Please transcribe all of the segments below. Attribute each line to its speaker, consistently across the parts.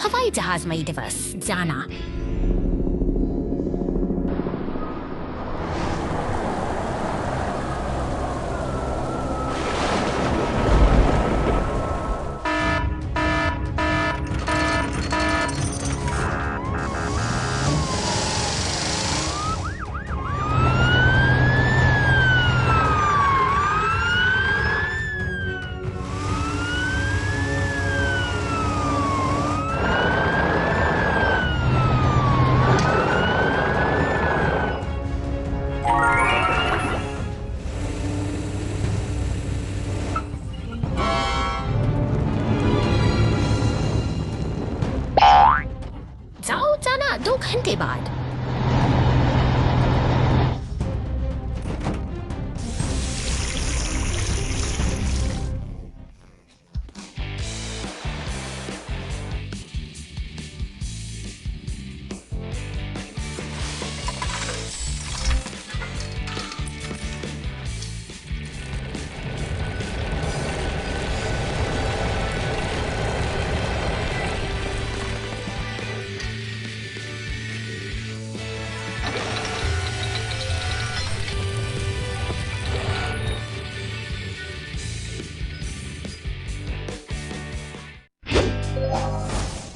Speaker 1: हवाई जहाज मई दिवस जाना। जाओ जाना 2 घंटे बाद।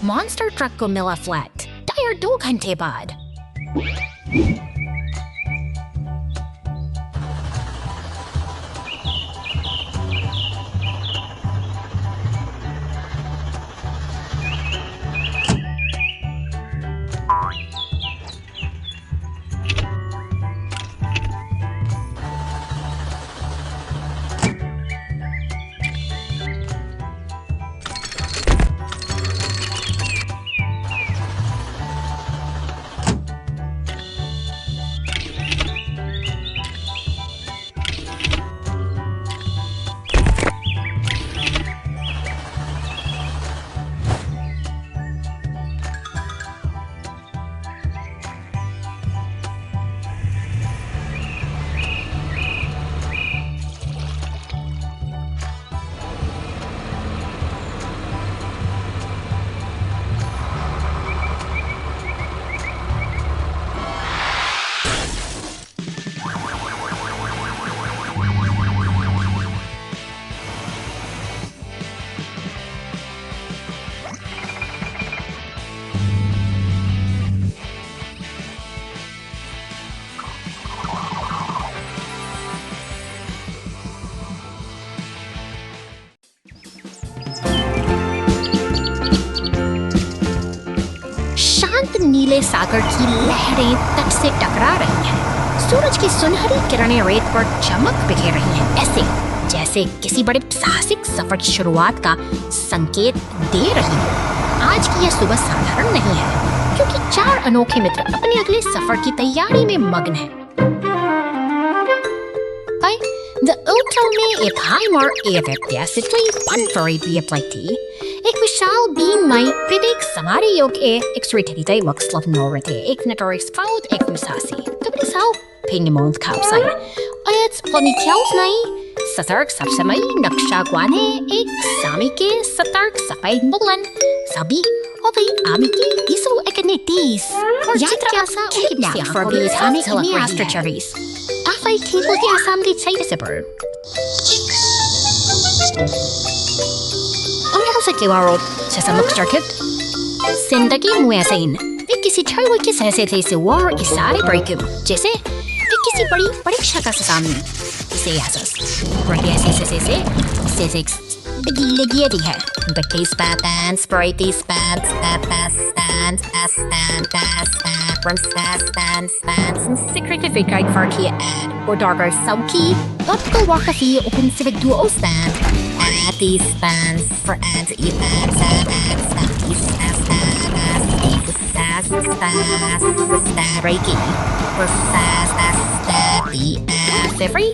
Speaker 1: मॉन्स्टर ट्रक को मिला फ्लैट टायर 2 घंटे बाद। नीले सागर की लहरें तट से टकरा रही हैं। सूरज की सुनहरी किरणें रेत पर चमक बिखेर रही हैं, ऐसे जैसे किसी बड़े साहसिक सफर की शुरुआत का संकेत दे रही हो। आज की यह सुबह साधारण नहीं है, क्योंकि 4 अनोखे मित्र अपने अगले सफर की तैयारी में मग्न हैं। De auto में एक हाइमर अप्रत्याशितली unverried plekti. Ik विशाल बीन में पिदिक समारी योग ik srititite luxlov norite ik notorious fout ik musasi. Tapi sao pinimond kapsay. Ayat ponytails nai satark sapsamay naksha guane ik sami ke satark sapay bulan sabi obi ami ke iso ekanitis. Yatra sa kidnap for these ami kimi astrocharis. Afay kibul di asam di Saidisibur. से किवारो ससमुख circuit जिंदगी मुआसीन वे किसी छड़वे के सहसे थे से वार इशारे breakup जैसे वे किसी बड़ी परीक्षा का सामने इसे यासस रटिया से लगी है बट्टी स्पैन स्प्राइटी स्पैन स्पैन secret for key ad or darker sauki optical wakafi open civic duo stand at these spans for ads events reiki for every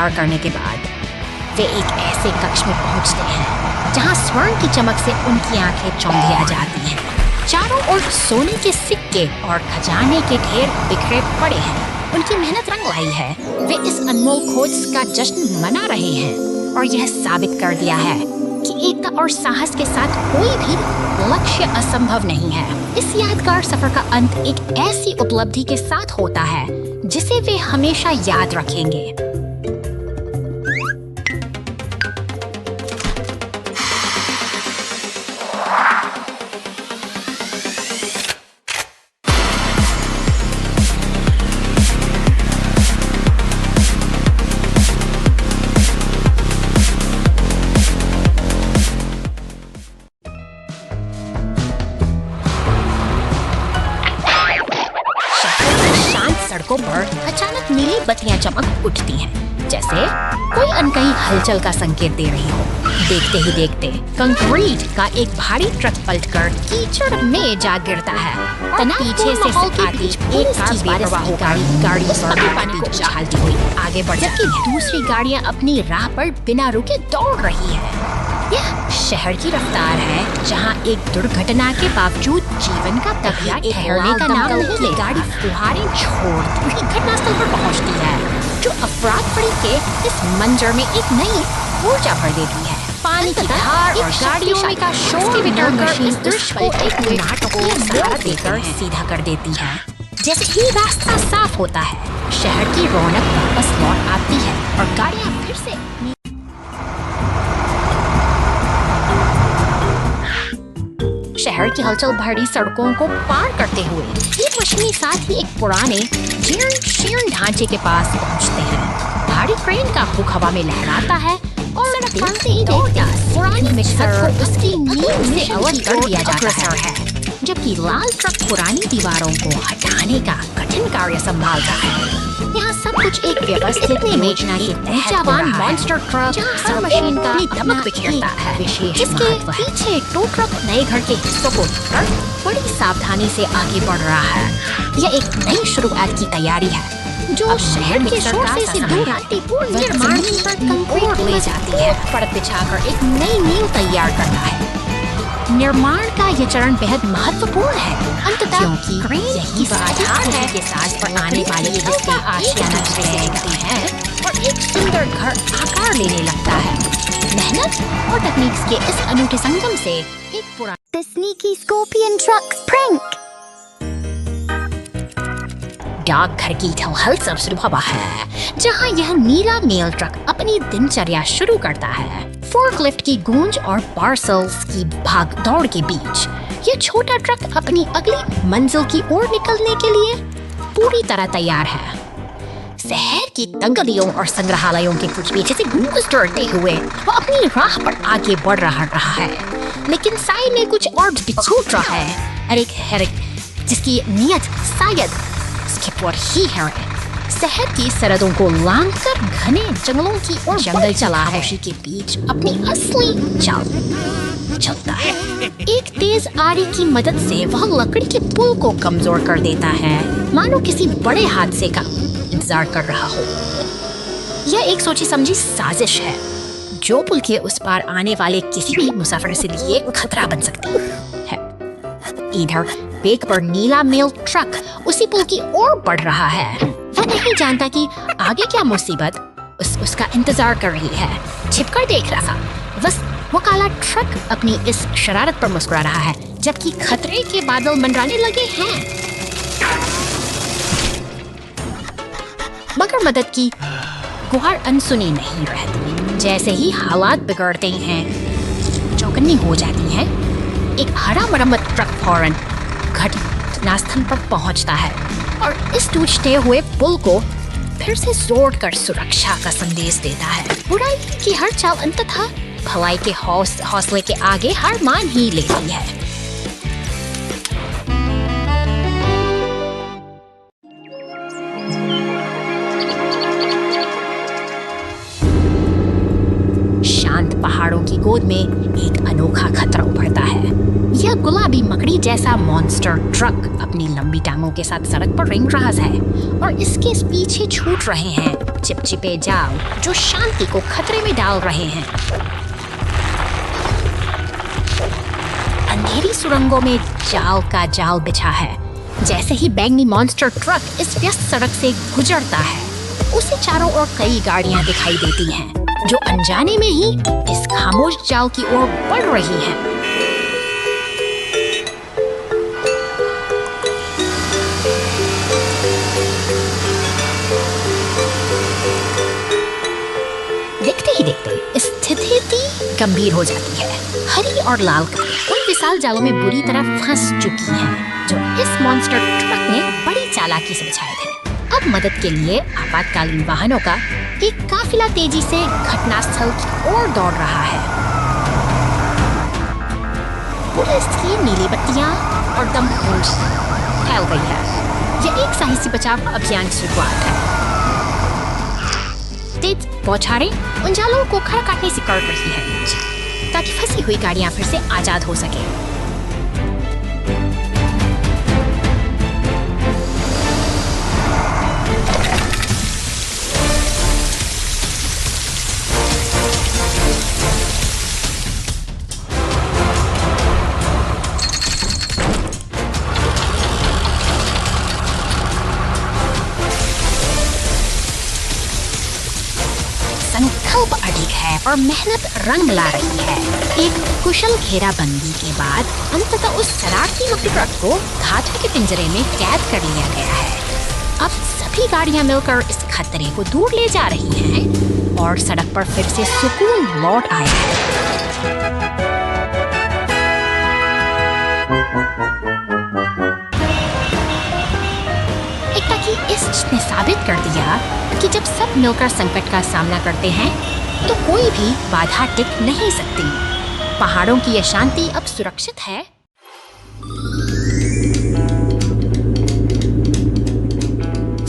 Speaker 1: पार करने के बाद वे एक ऐसे कक्ष में पहुंचते हैं जहां स्वर्ण की चमक से उनकी आंखें चौंधिया जाती हैं। चारों ओर सोने के सिक्के और खजाने के ढेर बिखरे पड़े हैं। उनकी मेहनत रंग लाई है। वे इस अनमोल खोज का जश्न मना रहे हैं और यह साबित कर दिया है कि एकता और साहस के साथ कोई भी लक्ष्य असंभव नहीं है। इस यादगार सफर का अंत एक ऐसी उपलब्धि के साथ होता है जिसे वे हमेशा याद रखेंगे। सड़कों पर अचानक नीली बत्तियां चमक उठती हैं, जैसे कोई अनकही हलचल का संकेत दे रही हो। देखते ही देखते कंक्रीट का एक भारी ट्रक पलटकर कीचड़ में जा गिरता है। पीछे से आती एक गाड़ी पानी को उछालती हुई आगे बढ़ जाती है। दूसरी गाड़ियां अपनी राह पर बिना रुके दौड़ रही है। यह शहर की रफ्तार है जहां एक दुर्घटना के बावजूद जीवन का तकिया ठहरने का नाम नहीं ले। गाड़ी फुहारें छोड़ती हुई घटनास्थल पर पहुंचती है, जो अफराद पड़ी के इस मंजर में एक नई ऊर्जा भर देती है। पानी की धार और गाड़ियों में का शोर मशीन इस दृश्य को एक नाटकीय सहारा देकर सीधा कर देती है। जैसे ही रास्ता साफ होता है, शहर की रौनक वापस लौट आती है और गाड़ियां फिर से शहर की हलचल भरी सड़कों को पार करते हुए एक मशीनी साथ ही एक पुराने जीर्ण ढांचे के पास पहुंचते हैं। भारी क्रेन का हुक हवा में लहराता है और पुरानी मिक्सर को उसकी नींव से अलग कर दिया जाता है, जबकि लाल ट्रक पुरानी दीवारों को हटाने का कठिन कार्य संभालता है। यहाँ सब कुछ एक व्यवस्थित योजना के तहत मॉन्स्टर ट्रक हर मशीन का धमक बिखेरता है, जिसके पीछे टो ट्रक नए घर के हिस्सों को बड़ी सावधानी से आगे बढ़ रहा है। यह एक नई शुरुआत की तैयारी है जो शहर के शोर से दूर शांतिपूर्ण निर्माण की ओर ले जाती है। परत बिछाकर एक नई नींव तैयार करता है। निर्माण का ये चरण बेहद महत्वपूर्ण है, अंततः क्योंकि यही आधार है के साथ पर आने वाले हिस्से आशियाना देखते हैं और एक सुंदर घर आकार लेने लगता है। मेहनत और तकनीक के इस अनूठे संगम से एक पुराना
Speaker 2: The sneaky scorpion truck's prank.
Speaker 1: डाकघर की हलचल शुरू हुआ है, जहां यह नीला मेल ट्रक अपनी दिनचर्या शुरू करता है। फोर्कलिफ्ट की गूंज और पार्सल्स की भाग दौड़ के बीच यह छोटा ट्रक अपनी अगली मंजिल की ओर निकलने के लिए पूरी तरह तैयार है। शहर की तंग गलियों और संग्रहालयों के कुछ पीछे से गुजरते हुए वो अपनी राह पर आगे बढ़ रहा है, लेकिन साइड में कुछ और भी छूट रहा है। एरिक जिसकी नीयत शायद स्किपर ही है, शहर की सरहदों को लांघकर घने जंगलों की ओर जंगल चला है। के बीच अपनी असली चाल चलता है। एक तेज आरी की मदद से वह लकड़ी के पुल को कमजोर कर देता है, मानो किसी बड़े हादसे का इंतजार कर रहा हो। यह एक सोची समझी साजिश है जो पुल के उस पार आने वाले किसी भी मुसाफिर से लिए खतरा बन सकती है। इधर बेक पर नीला मेल ट्रक उसी पुल की ओर बढ़ रहा है। वह नहीं जानता कि आगे क्या मुसीबत उसका इंतजार कर रही है। छिपकर देख रहा था, बस वो काला ट्रक अपनी इस शरारत पर मुस्कुरा रहा है, जबकि खतरे के बादल मंडराने लगे हैं। मगर मदद की गुहार अनसुनी नहीं रहती। जैसे ही हालात बिगड़ते हैं, चौकन्नी हो जाती है। एक हरा मरम्मत ट्रक फौरन घटनास्थल पर पहुंचता है और इस टूटते हुए पुल को फिर से जोड़कर सुरक्षा का संदेश देता है। बुराई की हर चाल अंततः भलाई के हौसले के आगे हार मान ही लेती है। शांत पहाड़ों की गोद में एक अनोखा खतरा उभरता है। यह गुलाबी मकड़ी जैसा मॉन्स्टर ट्रक अपनी लंबी टांगों के साथ सड़क पर रेंग रहा है और इसके पीछे छूट रहे हैं चिपचिपे जाल जो शांति को खतरे में डाल रहे हैं। अंधेरी सुरंगों में जाल का जाल बिछा है। जैसे ही बैंगनी मॉन्स्टर ट्रक इस व्यस्त सड़क से गुजरता है, उसे चारों ओर कई गाड़ियां दिखाई देती हैं, जो अनजाने में ही इस खामोश जाल की ओर बढ़ रही हैं। देखते ही देखते स्थिति गंभीर हो जाती है। हरी और लाल उन विशाल जालों में बुरी तरह फंस चुकी हैं, जो इस मॉन्स्टर ट्रक ने बड़ी चालाकी से बिछाए थे। अब मदद के लिए आपातकालीन वाहनों का एक काफिला तेजी से घटनास्थल की ओर दौड़ रहा है। पुलिस की नीली बत्तियां और दमकल फैल गई है। यह एक साहसी बचाव अभियान की शुरुआत है। तेज बौछारें उन जालों को खड़ा काटने से कर रही है, ताकि फंसी हुई गाड़ियां फिर से आजाद हो सके। संकल्प अधिक है और मेहनत रंग ला रही है। एक कुशल घेराबंदी के बाद अंततः उस शरारती मकड़ी ट्रक को घाटे के पिंजरे में कैद कर लिया गया है। अब सभी गाड़ियां मिलकर इस खतरे को दूर ले जा रही हैं और सड़क पर फिर से सुकून लौट आया है। इसने साबित कर दिया कि जब सब मिलकर संकट का सामना करते हैं तो कोई भी बाधा टिक नहीं सकती। पहाड़ों की यह शांति अब सुरक्षित है।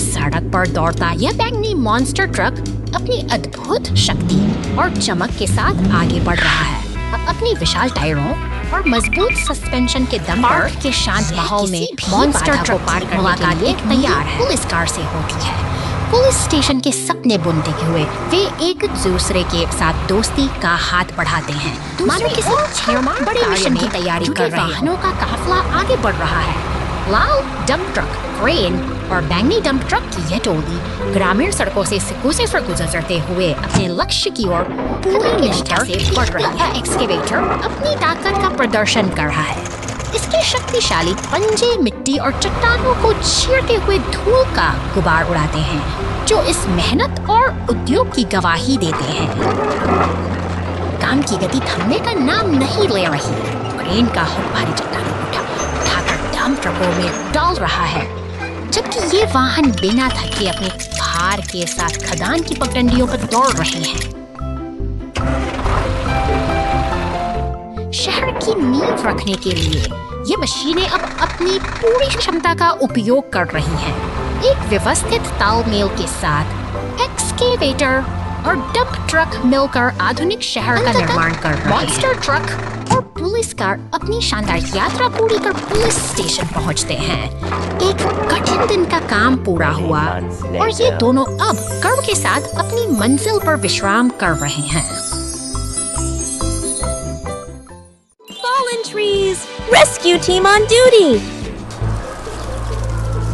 Speaker 1: सड़क पर दौड़ता यह बैंगनी मॉन्स्टर ट्रक अपनी अद्भुत शक्ति और चमक के साथ आगे बढ़ रहा है। अपनी विशाल टायरों और मजबूत सस्पेंशन के दम पर के शांत माहौल में मॉन्स्टर ट्रक पार करने के लिए तैयार है। पुलिस कार से होती है। पुलिस स्टेशन के सपने बुनते हुए वे एक दूसरे के साथ दोस्ती का हाथ बढ़ाते हैं। मानो किसी बड़े मिशन की तैयारी कर रहे हैं। वाहनों का काफिला आगे बढ़ रहा है। लाल डंप ट्रक, क्रेन और बैंगनी डंप ट्रक की यह टोली ग्रामीण सड़कों से गुजरते हुए अपने लक्ष्य की ओर पूरी निष्ठा से बढ़ रही है। एक्सकेवेटर अपनी ताकत का प्रदर्शन कर रहा है। इसके शक्तिशाली पंजे मिट्टी और चट्टानों को चीरते हुए धूल का गुबार उड़ाते हैं, जो इस मेहनत और उद्योग की गवाही देते हैं। काम की गति थमने का नाम नहीं ले रही। क्रेन का हुक भारी चट्टानों को उठाकर डंप ट्रकों में डाल रहा है, जबकि ये वाहन बिना थके अपने भार के साथ खदान की पगडंडियों पर दौड़ रहे हैं। शहर की नींव रखने के लिए ये मशीनें अब अपनी पूरी क्षमता का उपयोग कर रही हैं। एक व्यवस्थित तालमेल के साथ एक्सकेवेटर और डंप ट्रक मिलकर आधुनिक शहर का निर्माण कर रहे हैं। मॉन्स्टर ट्रक और पुलिस कार अपनी शानदार यात्रा पूरी कर पुलिस स्टेशन पहुंचते हैं। एक कठिन दिन का काम पूरा हुआ और ये दोनों अब गर्व के साथ अपनी मंजिल पर विश्राम कर रहे हैं।
Speaker 3: Fallen trees! Rescue team on duty!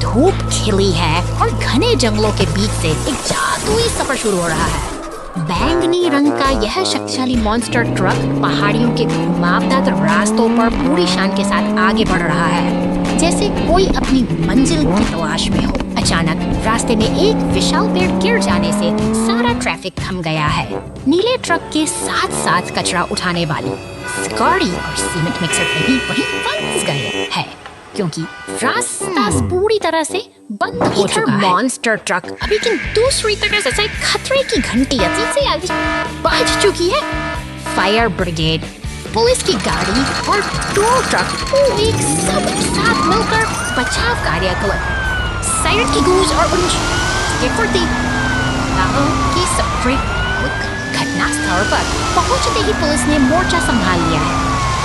Speaker 1: धूप खिली है और घने जंगलों के बीच से एक जादुई सफर शुरू हो रहा है। बैंगनी रंग का यह शक्तिशाली मॉन्स्टर ट्रक पहाड़ियों के घुमावदार रास्तों पर पूरी शान के साथ आगे बढ़ रहा है, जैसे कोई अपनी मंजिल की तलाश में हो। अचानक रास्ते में एक विशाल पेड़ गिर जाने से सारा ट्रैफिक थम गया है। नीले ट्रक के साथ साथ कचरा उठाने वाली गाड़ी और सीमेंट मिक्सर भी वहीं फंस गए हैं, क्योंकि रास्ता पूरी तरह से बंद हो चुका है। मॉन्स्टर ट्रक अभी की दूसरी तरफ से खतरे की घंटी से आगे बज चुकी है। फायर ब्रिगेड, पुलिस की गाड़ी और टो ट्रक एक सब साथ मिलकर बचाव कार्य कर। सायरन की गूंज और उनकी फुर्ती की सफरी घटनास्थल पर पहुंचते ही पुलिस ने मोर्चा संभाल लिया है।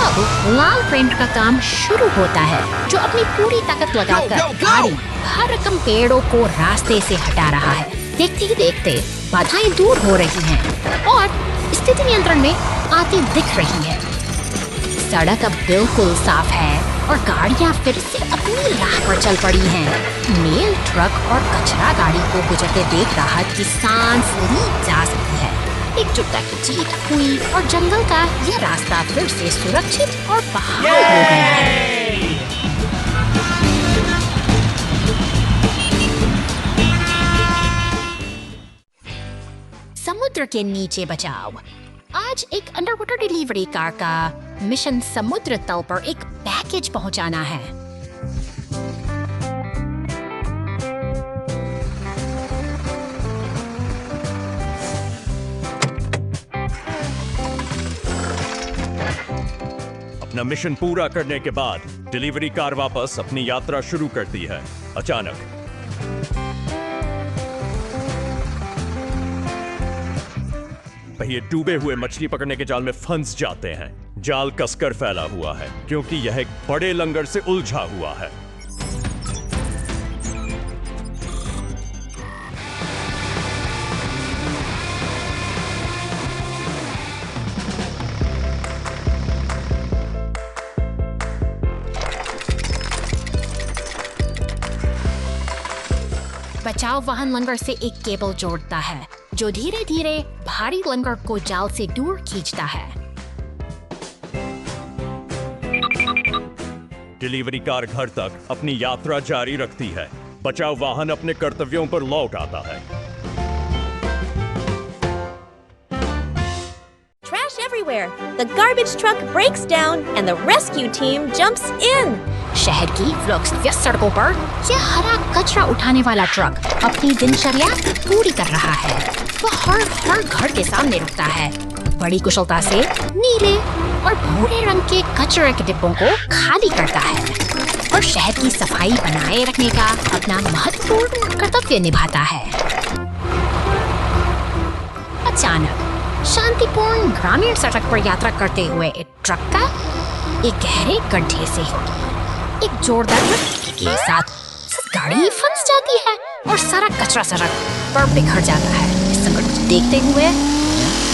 Speaker 1: अब लाल पेंट का काम शुरू होता है, जो अपनी पूरी ताकत लगाकर भारी भरकम पेड़ों को रास्ते से हटा रहा है। देखते ही देखते बाधाएं दूर हो रही हैं और स्थिति नियंत्रण में आती दिख रही है। सड़क अब बिल्कुल साफ है और गाड़ियां फिर से अपनी राह पर चल पड़ी हैं। मेल ट्रक और कचरा गाड़ी को गुजरते देख राहत की सांस ली जा सकती है। एकजुटता की जीत हुई और जंगल का यह रास्ता फिर से सुरक्षित और बहाल हो गया है। समुद्र के नीचे बचाव। आज एक अंडरवाटर डिलीवरी कार का मिशन समुद्र तल पर एक पैकेज पहुंचाना है।
Speaker 4: अपना मिशन पूरा करने के बाद डिलीवरी कार वापस अपनी यात्रा शुरू करती है। अचानक पहिए डूबे हुए मछली पकड़ने के जाल में फंस जाते हैं। जाल कसकर फैला हुआ है क्योंकि यह एक बड़े लंगर से उलझा हुआ है।
Speaker 1: बचाव वाहन लंगर से एक केबल जोड़ता है, जो धीरे धीरे भारी लंगर को जाल से दूर खींचता है।
Speaker 4: डिलीवरी कार घर तक अपनी यात्रा जारी रखती है। बचाव वाहन अपने कर्तव्यों पर लौट आता है।
Speaker 3: Trash everywhere. The garbage truck breaks down and the rescue team jumps in.
Speaker 1: शहर की व्यस्त सड़कों पर यह हरा कचरा उठाने वाला ट्रक अपनी दिनचर्या पूरी कर रहा है। वह हर घर के सामने रुकता है, बड़ी कुशलता से नीले और भूरे रंग के कचरे के डिब्बों को खाली करता है और शहर की सफाई बनाए रखने का अपना महत्वपूर्ण कर्तव्य निभाता है। अचानक शांतिपूर्ण ग्रामीण सड़क पर यात्रा करते हुए एक ट्रक का एक गहरे गड्ढे से एक जोरदार धक्के के साथ गाड़ी फंस जाती है और सारा कचरा सड़क पर बिखर जाता है। इस संकट को देखते हुए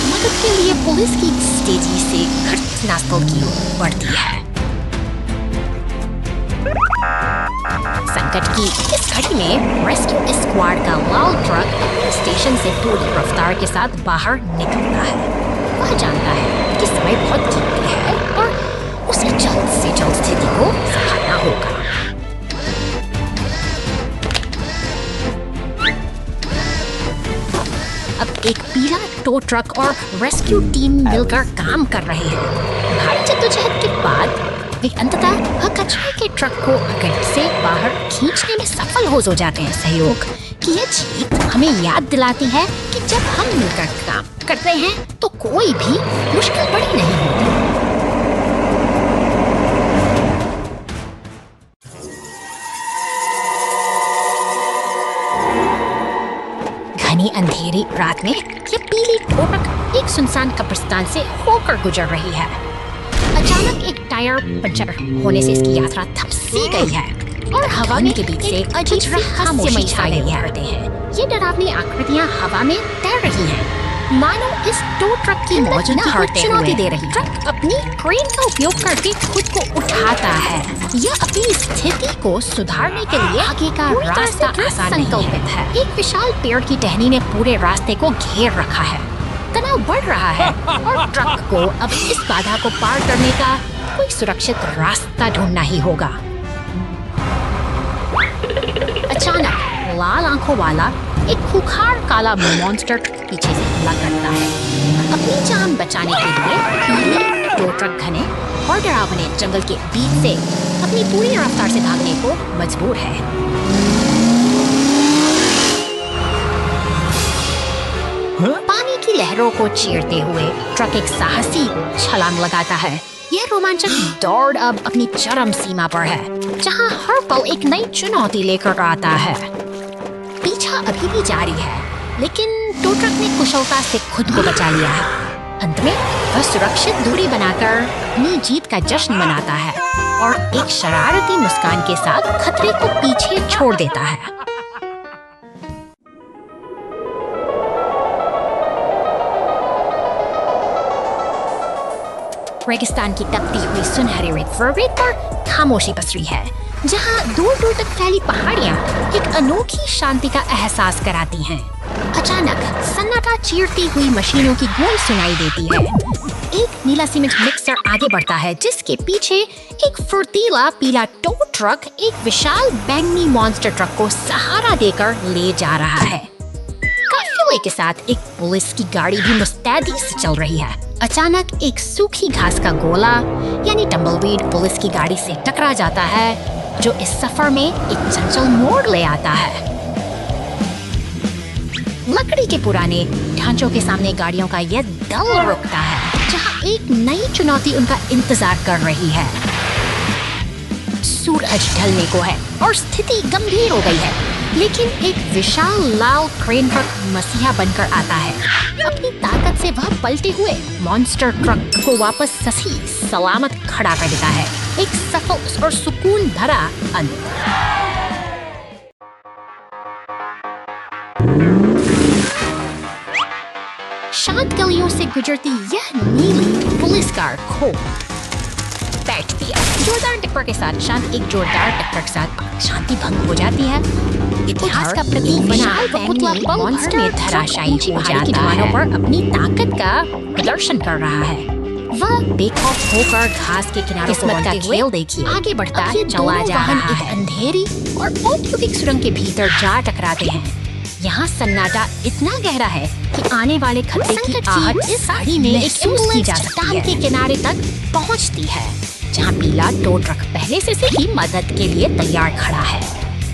Speaker 1: मदद के लिए पुलिस की तेजी से घटनास्थल की ओर बढ़ती है। संकट की इस घड़ी में रेस्क्यू स्क्वाड का लाल ट्रक स्टेशन से पूरी रफ्तार के साथ बाहर निकलता है। वह जानता है कि समय बहुत कीमती है और उसे जल्द से जल्द स्थिति को संभालना होगा। अब एक पीला टो ट्रक और रेस्क्यू टीम मिलकर काम कर रहे हैं। भारी जद्दोजहद के बाद वे अंततः कचरे के ट्रक को गड्ढे से बाहर खींचने में सफल हो जाते हैं। सहयोग की यह जीत हमें याद दिलाती है कि जब हम मिलकर काम करते हैं तो कोई भी मुश्किल बड़ी नहीं होती। घनी अंधेरी रात में यह पीली टो ट्रक एक सुनसान कब्रिस्तान से होकर गुजर रही है। अचानक एक टायर पंचर होने से इसकी यात्रा थम सी गई है और हवा में के बीच से अजीब रहस्यमय छाए रहते हैं। ये डरावनी आकृतियां हवा में तैर रही हैं, मानो इस टो ट्रक की मौजूदगी को चुनौती दे रही है। ट्रक अपनी क्रेन का उपयोग करके खुद को उठाता है। यह अपनी स्थिति को सुधारने के लिए आगे का रास्ता आसान संकल्पित है। एक विशाल पेड़ की टहनी ने पूरे रास्ते को घेर रखा है। तनाव बढ़ रहा है और ट्रक को अब इस बाधा को पार करने का कोई सुरक्षित रास्ता ढूंढना ही होगा। अचानक लाल आंखों वाला एक खूंखार काला मॉन्स्टर पीछे से हमला करता है। अपनी जान बचाने के लिए पीले टो ट्रक घने और डरावने जंगल के बीच से अपनी पूरी रफ्तार से भागने को मजबूर है। पानी की लहरों को चीरते हुए ट्रक एक साहसी छलांग लगाता है। यह रोमांचक दौड़ अब अपनी चरम सीमा पर है, जहां हर पल एक नई चुनौती लेकर आता है। पीछा अभी भी जारी है, लेकिन टो ट्रक ने कुशलता से खुद को बचा लिया है। अंत में वह सुरक्षित दूरी बनाकर अपनी जीत का जश्न मनाता है और एक शरारती मुस्कान के साथ खतरे को पीछे छोड़ देता है। रेगिस्तान की तपती हुई सुनहरी रेत पर खामोशी पसरी है, जहाँ दूर दूर तक फैली पहाड़ियाँ एक अनोखी शांति का एहसास कराती हैं। अचानक सन्नाटा चीरती हुई मशीनों की गूंज सुनाई देती है। एक नीला सीमेंट मिक्सर आगे बढ़ता है, जिसके पीछे एक फुर्तीला पीला टो ट्रक एक विशाल बैंगनी मॉन्स्टर ट्रक को सहारा देकर ले जा रहा है। काफिले के साथ एक पुलिस की गाड़ी भी मुस्तैदी से चल रही है। अचानक एक सूखी घास का गोला यानी टम्बलवीड पुलिस की गाड़ी से टकरा जाता है, जो इस सफर में एक चंचल मोड़ ले आता है। लकड़ी के पुराने ढांचों के सामने गाड़ियों का यह दल रुकता है, जहां एक नई चुनौती उनका इंतजार कर रही है। सूरज ढलने को है और स्थिति गंभीर हो गई है, लेकिन एक विशाल लाल क्रेन ट्रक मसीहा बनकर आता है। अपनी ताकत से वह पलटे हुए मॉन्स्टर ट्रक को वापस सही सलामत खड़ा कर देता है। एक सफल और सुकून भरा अंत। शांत गलियों से गुजरती यह नीली पुलिस कार खो बैठती है। जोरदार टक्कर के साथ शांत एक जोरदार टक्कर के साथ शांति भंग हो जाती है। इतिहास का प्रतीक बना बैंगनी मॉन्स्टर में धराशायी हो जाता है पर अपनी ताकत का प्रदर्शन कर रहा है। वह बेखौफ होकर घास के किनारे किस्मत का खेल देखिए आगे बढ़ता चला जा रहा है। अंधेरी और औद्योगिक सुरंग के भीतर जा टकराते हैं। यहाँ सन्नाटा इतना गहरा है कि आने वाले खतरे की आहट इस साड़ी में महसूस की जा सकती है। के किनारे तक पहुँचती है, जहाँ पीला टो ट्रक पहले से ही मदद के लिए तैयार खड़ा है।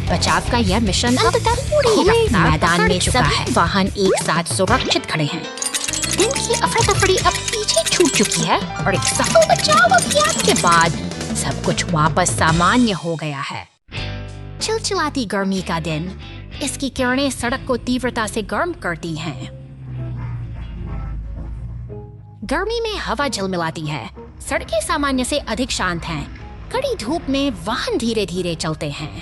Speaker 1: बचाव का यह मिशन अंततः पूरी मैदान में चुका है। वाहन एक साथ सुरक्षित खड़े हैं। दिन की अफरा-तफरी अब पीछे छूट चुकी है और एक सफल बचाव अभियान के बाद सब कुछ वापस सामान्य हो गया है। चिलचिलाती गर्मी का दिन, इसकी किरणें सड़क को तीव्रता से गर्म करती हैं। गर्मी में हवा झिलमिलाती है। सड़कें सामान्य से अधिक शांत हैं। कड़ी धूप में वाहन धीरे धीरे चलते हैं।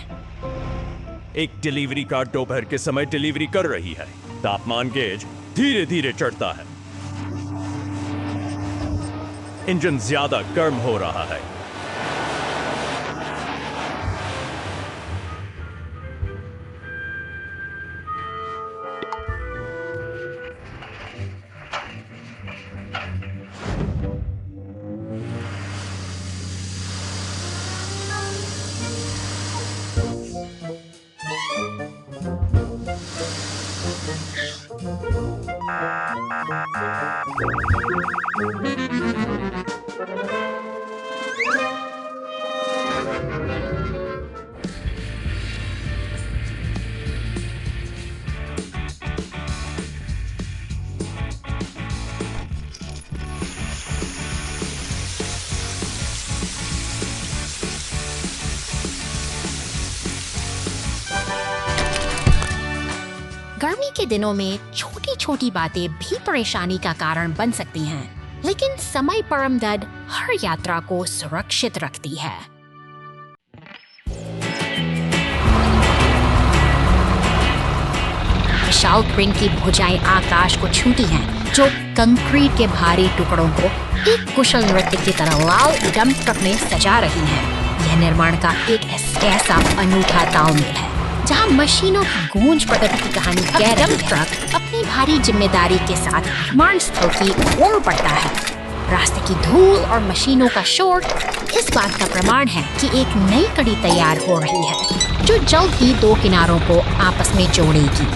Speaker 4: एक डिलीवरी कार दोपहर के समय डिलीवरी कर रही है। तापमान गेज धीरे धीरे चढ़ता है। इंजन ज्यादा गर्म हो रहा है।
Speaker 1: गर्मी के दिनों में छोटी छोटी बातें भी परेशानी का कारण बन सकती हैं, लेकिन समय परमदद हर यात्रा को सुरक्षित रखती है। विशाल क्रेन की भुजाएं आकाश को छूती हैं, जो कंक्रीट के भारी टुकड़ों को एक कुशल नृत्य की तरह लाल डंप ट्रक में सजा रही हैं। यह निर्माण का एक ऐसा अनूठा तालमेल है, जहां मशीनों की गूंज प्रगति की कहानी डंप ट्रक अपनी भारी जिम्मेदारी के साथ निर्माण स्थल की ओर बढ़ता है। रास्ते की धूल और मशीनों का शोर इस बात का प्रमाण है कि एक नई कड़ी तैयार हो रही है, जो जल्द ही दो किनारों को आपस में जोड़ेगी।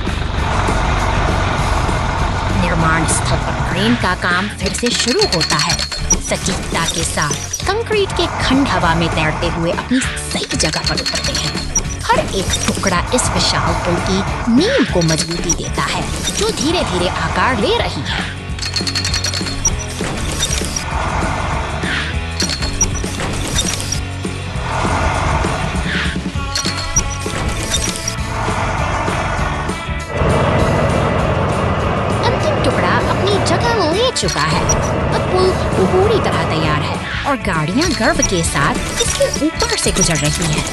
Speaker 1: निर्माण स्थल पर क्रेन का काम फिर से शुरू होता है। सटीकता के साथ कंक्रीट के खंड हवा में तैरते हुए अपनी सही जगह पर उतरते हैं। हर एक टुकड़ा इस विशाल पुल की नींव को मजबूती देता है, जो धीरे धीरे आकार ले रही है। अंतिम टुकड़ा अपनी जगह ले चुका है। अब पुल पूरी तरह तैयार है और गाड़ियां गर्व के साथ इसके ऊपर से गुजर रही हैं।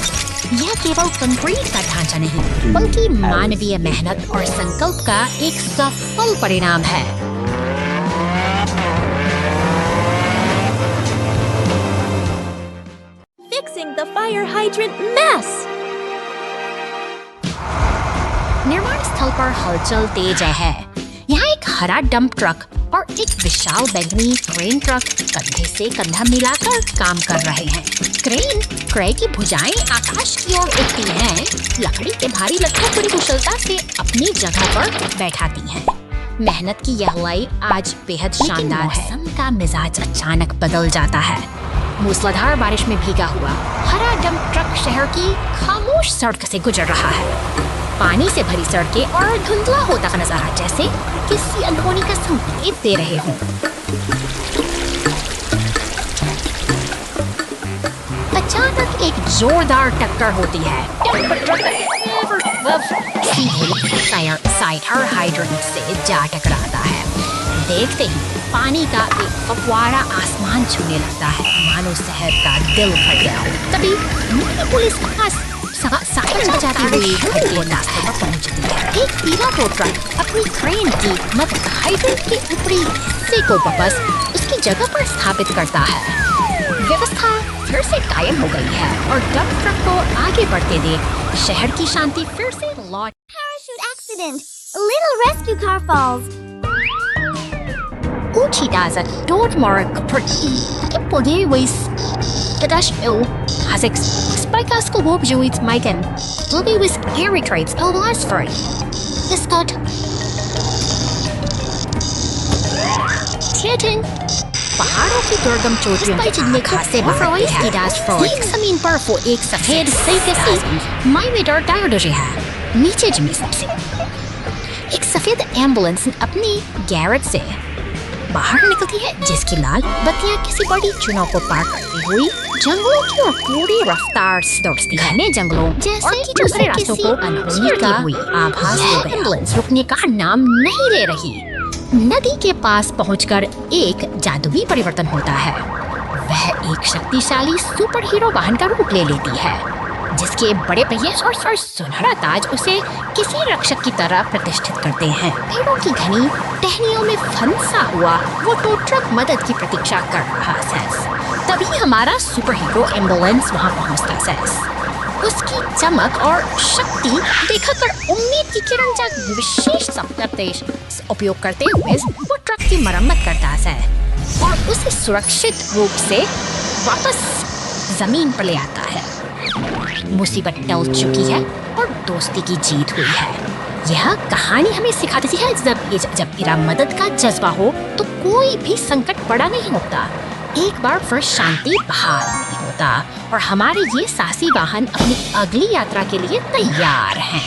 Speaker 1: यह केवल कंक्रीट का ढांचा नहीं, बल्कि मानवीय मेहनत और संकल्प का एक सफल परिणाम है।
Speaker 3: Fixing the fire hydrant mess.
Speaker 1: निर्माण स्थल पर हलचल तेज है। यहाँ एक हरा डंप ट्रक और एक विशाल बैंगनी क्रेन ट्रक कंधे से कंधा मिलाकर काम कर रहे हैं। क्रेन की भुजाएं आकाश की ओर उठती हैं, लकड़ी के भारी लट्ठों बड़ी कुशलता से अपनी जगह पर बैठाती हैं। मेहनत की यह लय आज बेहद शानदार है। मौसम का मिजाज अचानक बदल जाता है। मूसलाधार बारिश में भीगा हुआ हरा डंप ट्रक शहर की खामोश सड़क से गुजर रहा है। पानी से भरी सड़कें और धुंधला होता का नजारा जैसे किसी अनहोनी का संकेत दे रहे हों। अचानक एक जोरदार टक्कर होती है। सीधे साइडर हाइड्रेंट से जा टकराता है। देखते ही पानी का एक फव्वारा आसमान छूने लगता है, मानो शहर का दिल फट गया हो। तभी पुलिस के पास साइरन बजाती हुई रास्ते पर पहुंचती है। एक पीला टो ट्रक अपनी क्रेन की मदद हाइड्रेंट के ऊपरी हिस्से को वापस उसकी जगह पर स्थापित करता है। व्यवस्था फिर से कायम हो गई है और डंप ट्रक को आगे बढ़ते देख शहर की शांति फिर से लौट।
Speaker 2: Parachute accident. A little rescue car falls.
Speaker 1: Uchidaza dort mark parti podewis kadash il hasek spikas ko wob joits maiken lubi wis airy trades alwas for Scott Tieting पहाड़ों की दुर्गम चोटियों के जिनमें खासे बाहर की दास एक जमीन पर वो एक सफेद से माइवेडर टायरडोजे है। नीचे जमी सबसे एक सफेद एम्बुलेंस अपनी गैरेज से बाहर निकलती है, जिसकी लाल बत्तियां किसी बड़ी चुनाव को पार करती हुई जंगलों की ओर पूरी रफ्तार से दौड़ती है। घने जंगलों जैसे कि दूसरे रास्तों को अनहोनी का हुई आभास हो गया। एम्बुलेंस रुकने का नाम नहीं ले रही। नदी के पास पहुंचकर एक जादुई परिवर्तन होता है। वह एक शक्तिशाली सुपर हीरो वाहन का रूप ले लेती है, जिसके बड़े पहिए और सुनहरा ताज उसे किसी रक्षक की तरह प्रतिष्ठित करते हैं। पेड़ों की घनी टहनियों में फंसा हुआ वो टो ट्रक मदद की प्रतीक्षा कर रहा है। तभी हमारा सुपर हीरो एम्बुलेंस वहां पहुंचता है। उसकी चमक और शक्ति देखकर उम्मीद की किरण जाग विशेष संदेश उपयोग करते हुए वो ट्रक की मरम्मत करता है और उसे सुरक्षित रूप से वापस जमीन पर ले आता है। मुसीबत टल चुकी है और दोस्ती की जीत हुई है। यह कहानी हमें सिखाती है जब मेरा मदद का जज्बा हो तो कोई भी संकट बड़ा नहीं होता। एक बार फिर शांति बहाल नहीं होता और हमारे ये साहसी वाहन अपनी अगली यात्रा के लिए तैयार हैं।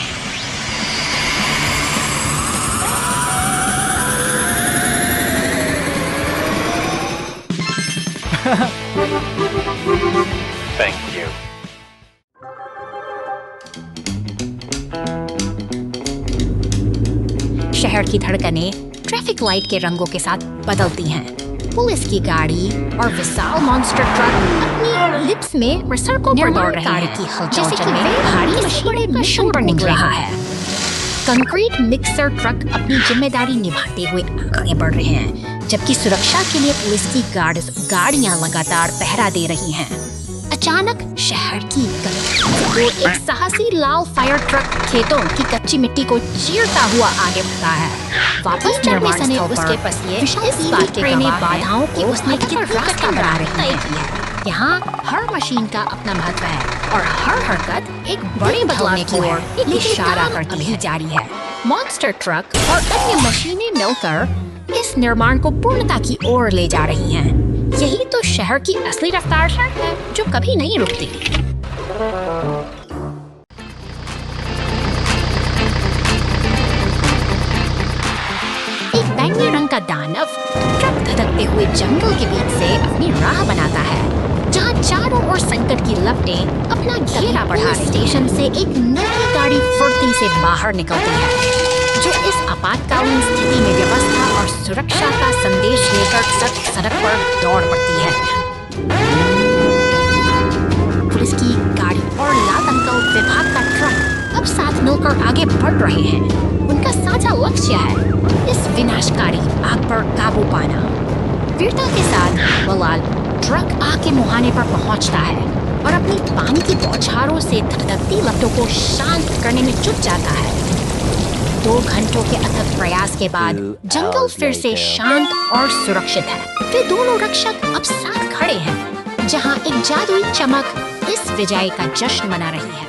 Speaker 5: Thank you.
Speaker 1: शहर की धड़कनें ट्रैफिक लाइट के रंगों के साथ बदलती हैं। पुलिस की गाड़ी और विशाल मॉन्स्टर ट्रक अपनी लिप्स में सड़कों पर दौड़ रही है, जैसे कि भारी मशीनों का शोर निकल रहा है। कंक्रीट मिक्सर ट्रक अपनी जिम्मेदारी निभाते हुए आगे बढ़ रहे हैं, जबकि सुरक्षा के लिए पुलिस की गाड़ियां लगातार पहरा दे रही हैं। अचानक शहर की गली एक साहसी लाल फायर ट्रक खेतों की कच्ची मिट्टी को चीरता हुआ आगे बढ़ता है। वापस निर्माण स्थल पर उसके पसीने इस बात के बाधाओं की उसने कितना रास्ता बना रही है। यहाँ हर मशीन का अपना महत्व है और हर हरकत एक बड़े बदलाव की ओर इशारा करती ही जारी है। मॉन्स्टर ट्रक और अन्य मशीनें मिलकर इस निर्माण को पूर्णता की ओर ले जा रही हैं। यही तो शहर की असली रफ्तार है, जो कभी नहीं रुकती। एक बैंगनी रंग का दानव ट्रक धधकते हुए जंगल के बीच से अपनी राह बनाता है, जहां चारों ओर संकट की लपटें अपना घेरा बढ़ा रही। स्टेशन से एक नई गाड़ी फुर्ती से बाहर निकलती है, जो इस आपातकालीन स्थिति में व्यवस्था और सुरक्षा का संदेश लेकर सड़क पर दौड़ पड़ती है। पुलिस की गाड़ी और लाल अंकल विभाग का ट्रक अब साथ मिलकर आगे बढ़ रहे हैं। उनका साझा लक्ष्य है इस विनाशकारी आग पर काबू पाना। वीरता के साथ बलाल ट्रक आग के मुहाने पर पहुंचता है और अपनी पानी की बौछारों से धधकती लपटों को शांत करने में जुट जाता है। 2 घंटों के अथक प्रयास के बाद जंगल फिर से शांत और सुरक्षित है। वे दोनों रक्षक अब साथ खड़े हैं, जहां एक जादुई चमक इस विजय का जश्न मना रही है।